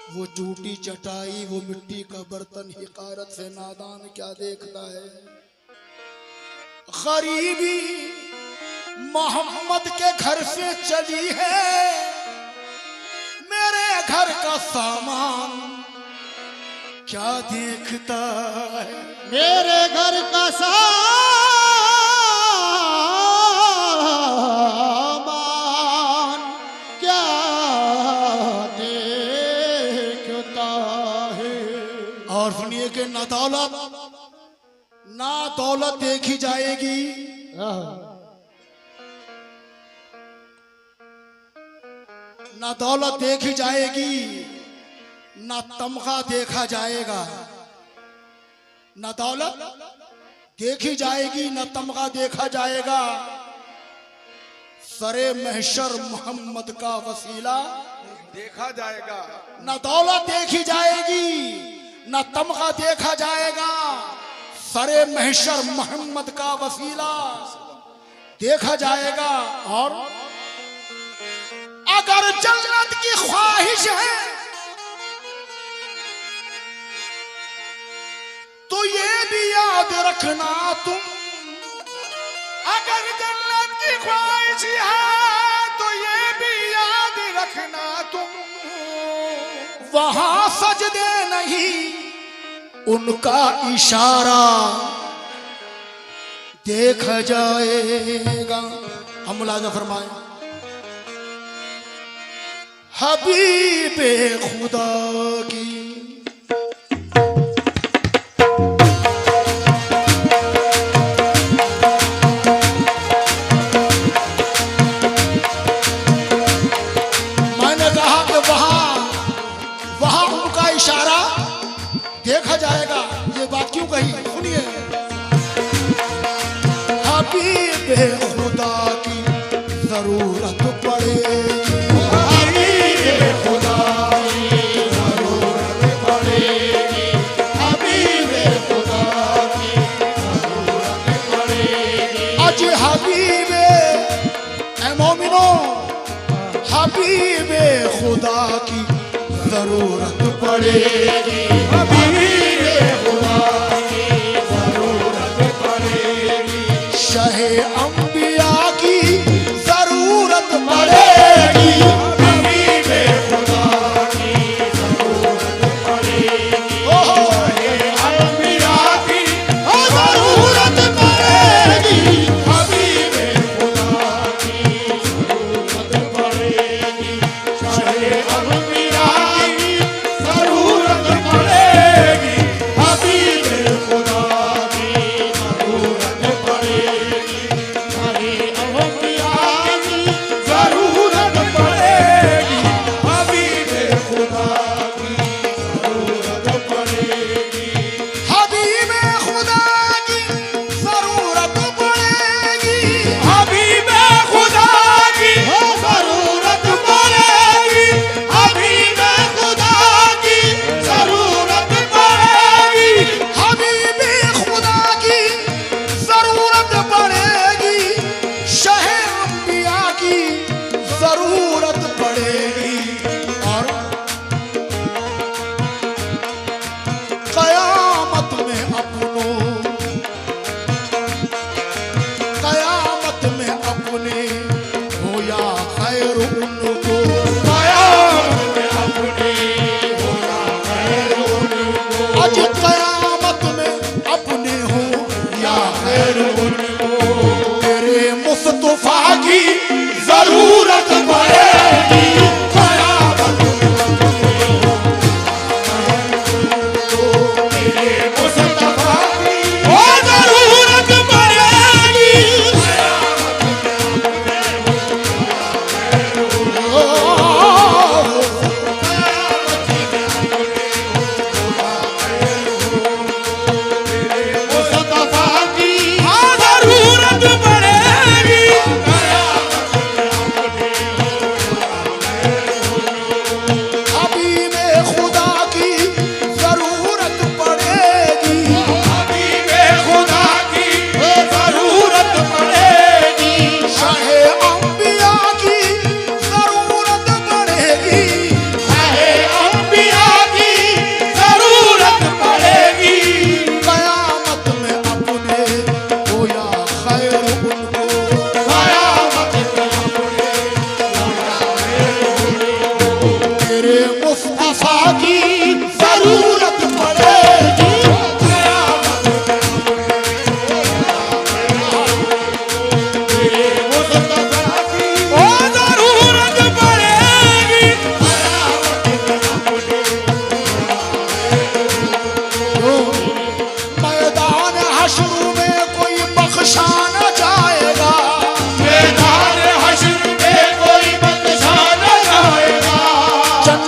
वो टूटी चटाई, वो मिट्टी का बर्तन, हिकारत से नादान क्या देखता है। गरीबी मोहम्मद के घर से चली है, मेरे घर का सामान क्या देखता है। मेरे घर का सामान क्या देखता है। और सुनिए कि ना दौलत देखी जाएगी, ना दौलत देखी जाएगी, ना तमगा देखा जाएगा। ना दौलत देखी जाएगी, ना तमगा देखा जाएगा। सरे महशर मोहम्मद का वसीला देखा जाएगा। ना दौलत देखी जाएगी, ना तमगा देखा जाएगा। सरे महशर मोहम्मद का वसीला देखा जाएगा। और अगर जन्नत की ख्वाहिश है तो ये भी याद रखना तुम। अगर जन्नत की ख्वाहिश है तो ये भी याद रखना तुम। वहां सजदे नहीं, उनका इशारा देखा जाएगा। हम मुलाजा फरमाए, हबीबे खुदा की इशारा देखा जाएगा। ये बात क्यों कही, सुनिए। हबीबे खुदा की जरूरत पड़ेगी, हबीबे खुदा की जरूरत पड़ेगी, हबीबे खुदा की जरूरत पड़ेगी। आज हबीबे ए मोमिनो, हबीबे खुदा की जरूरत पड़ेगी, हबीबे खुदा की जरूरत पड़ेगी। शाहे अंबिया की जरूरत पड़ेगी, हबीबे खुदा की जरूरत पड़ेगी। शाहे अंबिया की जरूरत पड़ेगी, हबीबे खुदा की जरूरत पड़ेगी। शाहे अंबिया की जरूरत पड़ेगी, हबीबे खुदा की जरूरत पड़ेगी।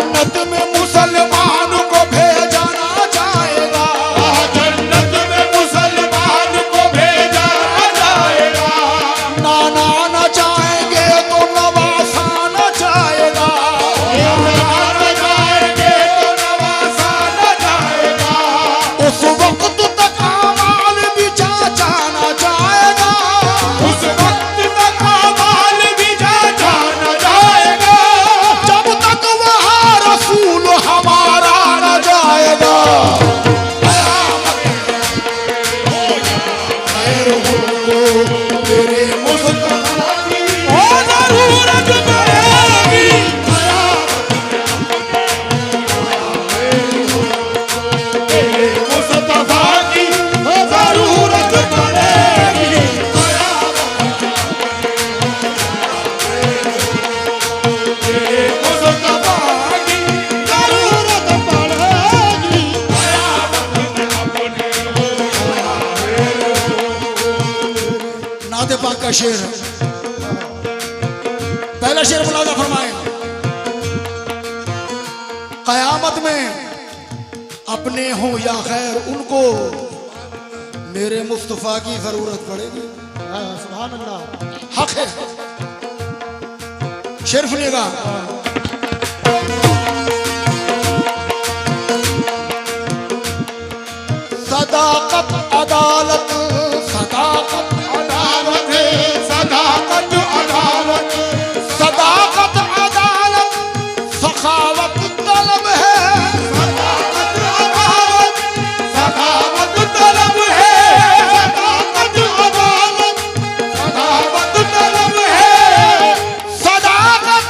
जन्नत में मुसलमान को भेजना जाएगा, जन्नत में मुसलमान को भेजा जाएगा। नाना न जाएंगे तो नवासा न जाएगा, न जाएंगे तो नवासा न जाएगा। उस वक्त तक अमाल भी जांचा न जाएगा, उस वक्त तक अमाल भी जांचा न जाएगा। जब तक वहाँ रसूल हमारा न जाएगा। तेरे मुस्तफा की जरूरत पड़ेगी। मुस्तफा की जरूरत पड़ेगी। मुस्तफा की जरूरत पड़ेगी। नाते पाक का शेर है। पहला शेर मुलाजा फरमाए, कयामत में अपने हो या खैर उनको मेरे मुस्तफा की जरूरत पड़ेगी। सुभान अल्लाह, हक है। शेर सुनिएगा, सदाकत अदालत, सदाकत अदालत है, सदाकत अदालत। सदाकत अदालत सखावत तलब है, सदाकत अदालत, सखावत तलब है। सदाकत अदालत, सखावत तलब है। सदाकत।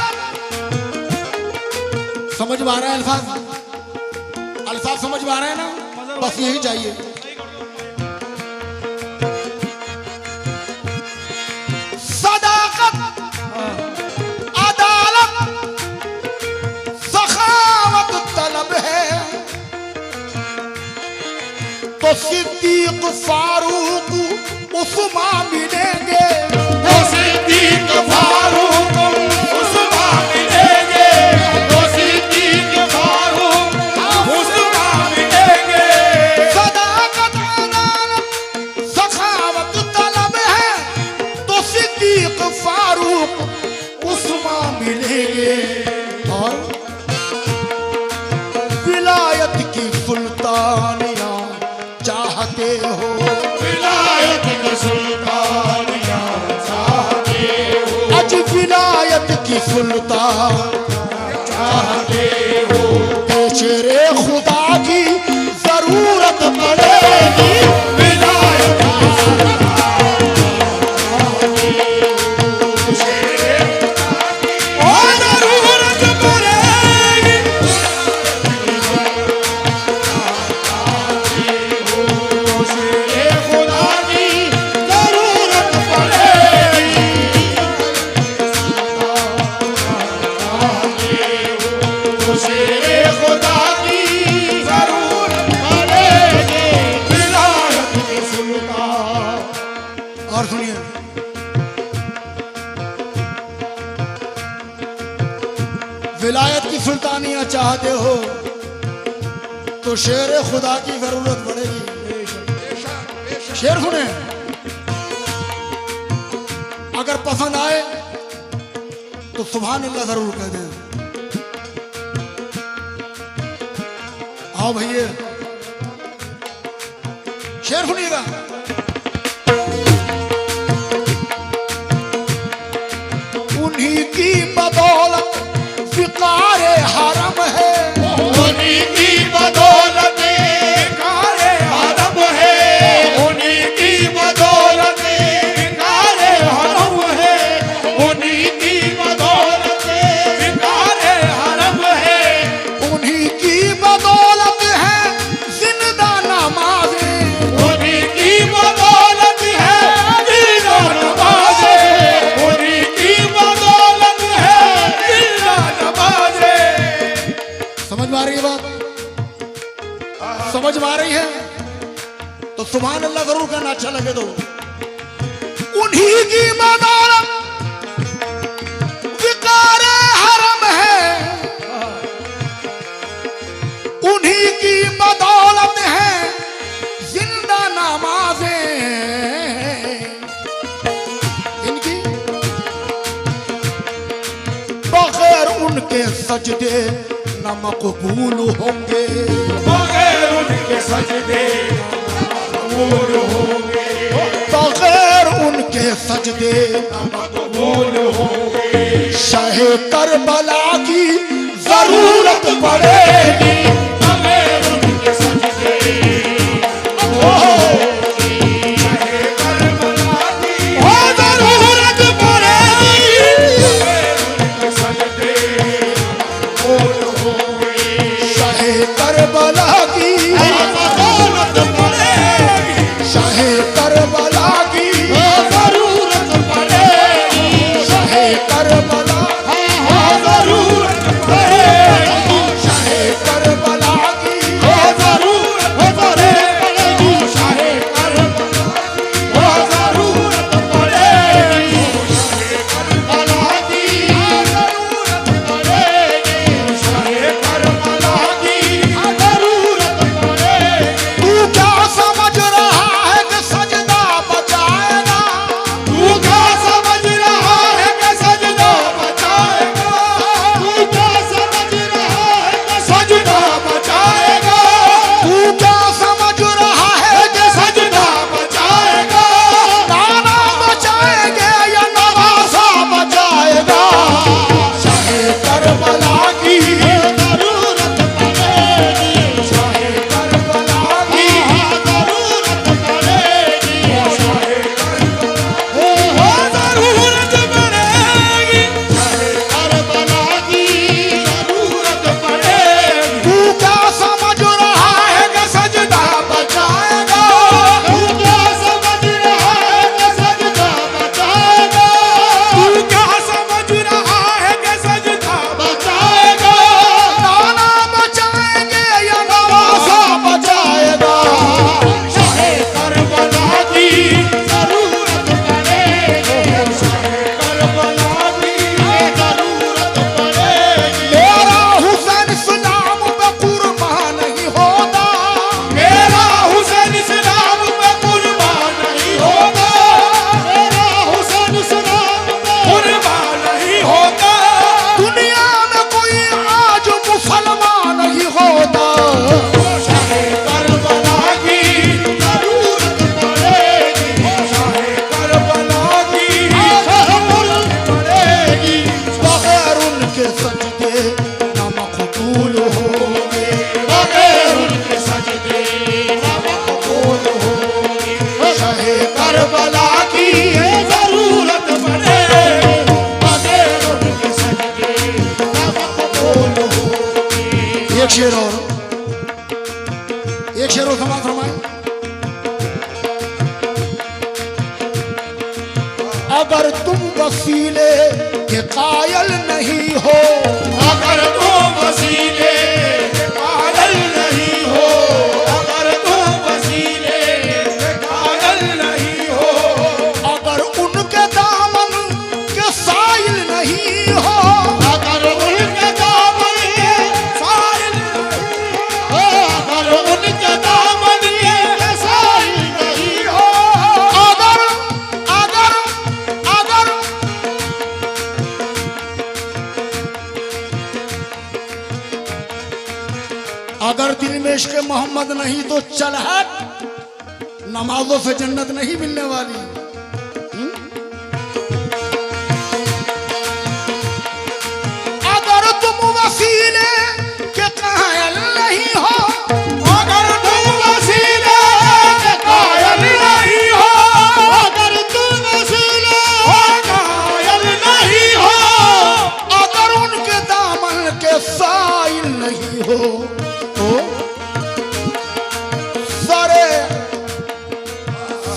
समझ में आ रहा है अल्फाज? अल्फाज समझ में आ रहे हैं ना? बस यही चाहिए। सदाकत अदालत सखावत तलब है, तो सिद्दीक फारूक उस्मान मिलेंगे, तो सिद्दीक फारूक उस्मान मिलेंगे। तो सिद्दीक फारूक उस्मान मिलेंगे। सदाकत अदालत सखावत तलब है, तो सिद्दीक फारूक उस्मान मिलेंगे। और विलायत की सुल्तानियां चाहते हो, विलायत की सुल्तानियां चाहते हो। आज विलायत की सुल्तान चाहते हो। तेरे खुदा की जरूरत पड़ेगी। विलायत की सुल्तानियां और जरूरत पड़ेगी। शेरे खुदा की जरूरत पड़ेगी। शेरे खुदा की जरूरत पड़ेगी। विलायत की सुल्तान। और सुनिए, विलायत की सुल्तानियां चाहते हो तो शेर खुदा की जरूरत पड़ेगी। शेर सुने, अगर पसंद आए तो सुभान अल्लाह जरूर कह दें। आओ भैया, शेर सुनिएगा, उन्हीं की बदौलत फिकारे हरम है, उन्हीं की बदौलत कारे हरम है। उन्हीं की बदौलत कारे हरम है। उन्हीं की बदौलत कारे हरम है। उन्हीं की बदौलत है जिंदा नमाज़ें, उन्हीं की बदौलत है जिंदा नमाज़ें। उन्हीं की बदौलत है जिंदा नमाज़ें। समझ में आ रही है बात? समझ में आ रही है तो सुभान अल्लाह जरूर कहना, अच्छा लगे तो। उन्हीं की बदौलत विकारे हरम है, उन्हीं की बदौलत है जिंदा नमाजें, इनकी बगैर उनके सजदे न मकबूल होंगे, बगैर उनके सजदे मकबूल होंगे, बगैर उनके सजदे मकबूल होंगे। शाहे करबला की जरूरत पड़ेगी, बगैर उनके सजदे एक शेर और समाज फरमाए। अगर तुम वसीले के कायल नहीं हो, अगर तुम वसीले के कायल नहीं हो, अगर तुम वसीले के कायल नहीं हो, अगर उनके दामन के साइल नहीं हो, अगर उनके दामन के साइल नहीं हो, अगर उनके दामन के साइल नहीं हो, अगर अगर अगर अगर दिल में इश्क मोहम्मद नहीं तो चल हट, नमाजों से जन्नत नहीं मिलने वाली। अगर तुम वसीले के कायल नहीं हो, अगर तुम वसीले के कायल नहीं हो, अगर तुम वसीले के कायल नहीं हो, अगर उनके दामन के साइल नहीं हो, तो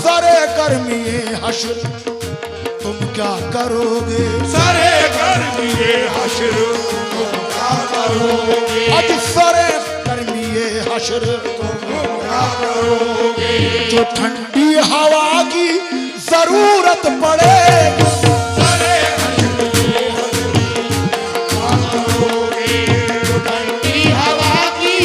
सरे गर्मी हश्र तुम क्या करोगे, सरे गर्मी हश्र तुम क्या करोगे, आज सरे गर्मी हश्र तुम क्या करोगे, जो ठंडी हवा की जरूरत पड़ेगी, सरे हश्र क्या करोगे, जो ठंडी हवा की